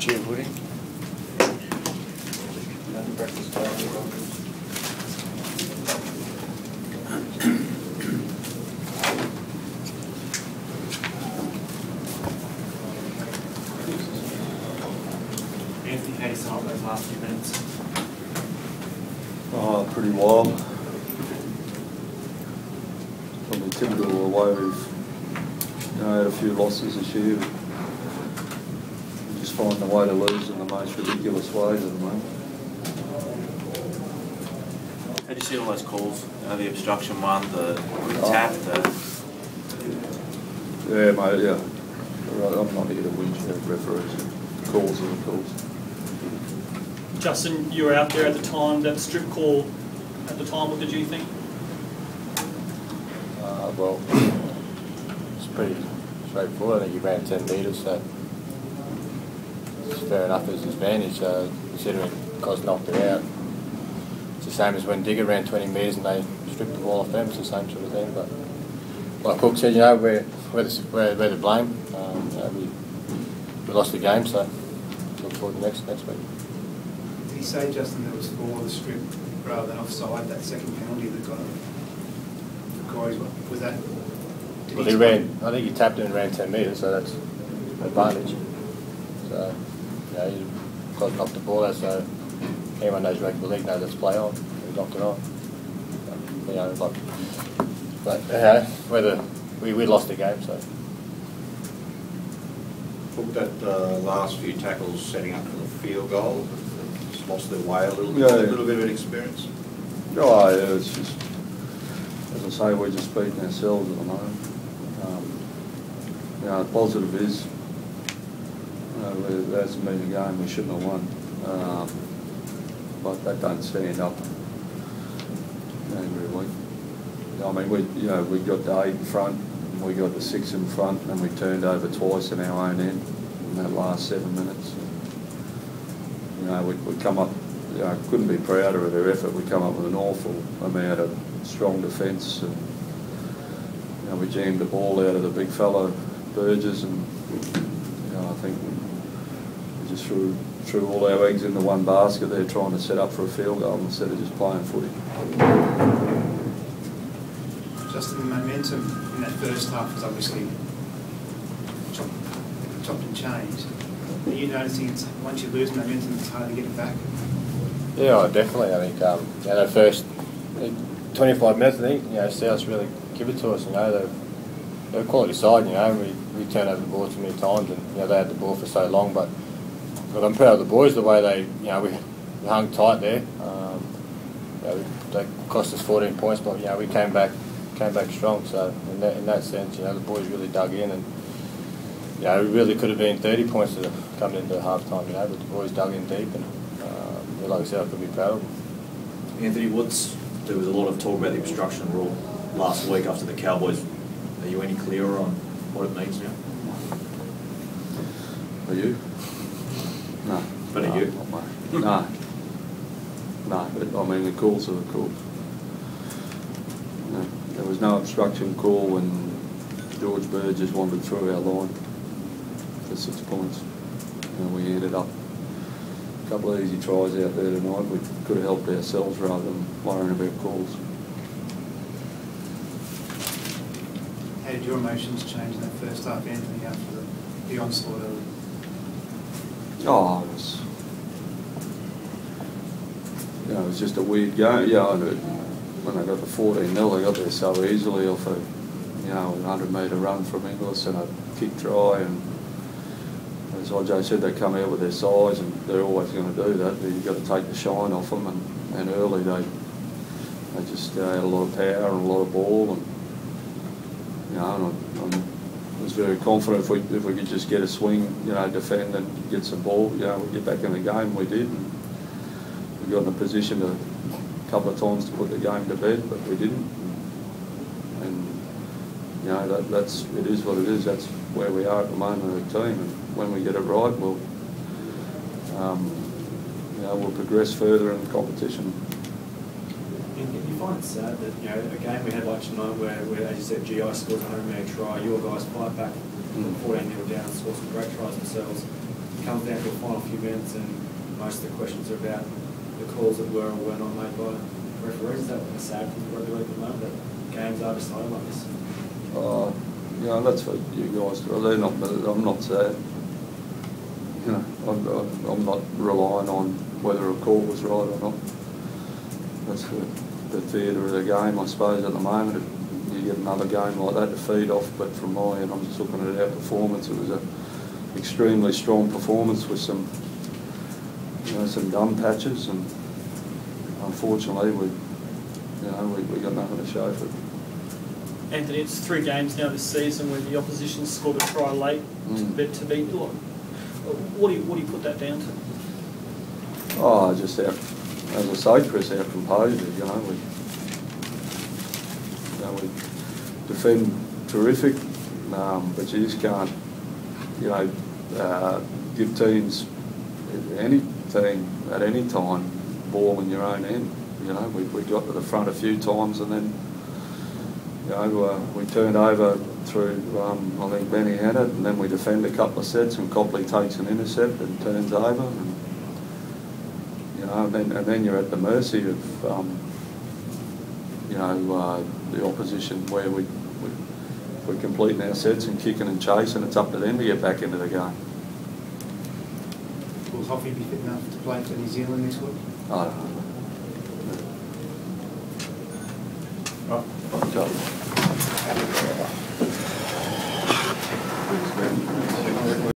Chair Woody. Anthony, how do you sum up those last few minutes? Oh, pretty wild. Probably typical of the way we've had a few losses this year. We just find the way to lose in the most ridiculous ways at the moment. How do you see all those calls? The obstruction one, the tap, Yeah, mate, yeah. Right, I'm not here to whinge about referees. Calls are the calls. Justin, you were out there at the time, that strip call at the time, what did you think? Well, it's pretty straightforward. I think he ran 10 metres, so it's fair enough as his advantage, considering Cos knocked it out. It's the same as when Digger ran 20 metres and they stripped the ball off them. It's the same sort of thing. But like Cook said, we're to blame. We lost the game, so look forward to next week. Did he say, Justin, that was for the strip rather than offside, that second penalty that got him? Was that? Well, he ran. I think he tapped it and ran 10 metres, so that's an advantage. So, he got knocked the ball out. So anyone knows rugby league knows let's play on. He knocked it on. Whether we lost the game, so. Looked at the last few tackles setting up for the field goal. Just lost their way a little bit. Yeah. A little bit of an experience. Oh, yeah, it's just, as I say, we're just beating ourselves at the moment. The positive is, it hasn't been a game we shouldn't have won. But that don't stand up every week. I mean, we got the 8 in front, and we got the 6 in front, and we turned over twice in our own end in that last 7 minutes. We come up, couldn't be prouder of their effort. We come up with an awful amount of strong defence, and we jammed the ball out of the big fellow Burgess, and I think we just threw all our eggs into one basket there, trying to set up for a field goal instead of just playing footy. Justin, the momentum in that first half was obviously chopped and changed. Are you noticing it's, once you lose momentum, it's hard to get it back? Yeah, definitely. I think the first 25 minutes, I think Souths really give it to us. They're a quality side. We turn over the ball too many times, and they had the ball for so long. But look, I'm proud of the boys the way they we hung tight there. They cost us 14 points, but we came back strong. So in that sense, the boys really dug in, and we really could have been 30 points coming into half time. But the boys dug in deep, and like I said, I could be proud of them. Anthony, there was a lot of talk about the obstruction rule last week after the Cowboys. Are you any clearer on what it means now? Are you? No. But are you? No. No, but I mean the calls are the calls. There was no obstruction call when George Burgess wandered through our line for 6 points. We ended up a couple of easy tries out there tonight. We could have helped ourselves rather than worrying about calls. How did your emotions change in that first half, Anthony, after the onslaught early? Oh, it was just a weird game. When they got the 14-0, they got there so easily off a 100-metre run from Inglis and a kick try. And as Hodges said, they come out with their size, and they're always going to do that. You've got to take the shine off them, and early they just had a lot of power and a lot of ball, and I was very confident if we could just get a swing, defend and get some ball, we'd get back in the game. We did, and we got in a position a couple of times to put the game to bed, but we didn't. And it is what it is. That's where we are at the moment of the team, and when we get it right, we'll progress further in the competition. You find it sad that a game we had like tonight where as you said, GI scored a 100-metre try, your guys fight back from 14-0 down and score some great tries themselves. comes down to the final few minutes and most of the questions are about the calls that were or were not made by referees. Is that a sad thing for rugby league at the moment, that games are decided like this? You know, that's what you guys do. They're not, I'm not sad. You know, I'm not relying on whether a call was right or not. That's the theatre of the game, I suppose, at the moment. You get another game like that to feed off, but from my end, I'm just looking at our performance. It was an extremely strong performance with some, you know, some dumb patches, and unfortunately, we got nothing to show for it. Anthony, it's 3 games now this season where the opposition scored a try late to beat you. What do you put that down to? Oh, just our, as I say, Chris, our composure. You know, we defend terrific, but you just can't, you know, give teams any team at any time ball in your own end. You know, we got to the front a few times and then, you know, we turned over through, I think Benny had it, and then we defend a couple of sets and Copley takes an intercept and turns over, and, you know, and then you're at the mercy of, you know, the opposition where we're completing our sets and kicking and chasing. It's up to them to get back into the game. Will Hoffy be fit enough to play for New Zealand next week? I don't know. Right. Okay.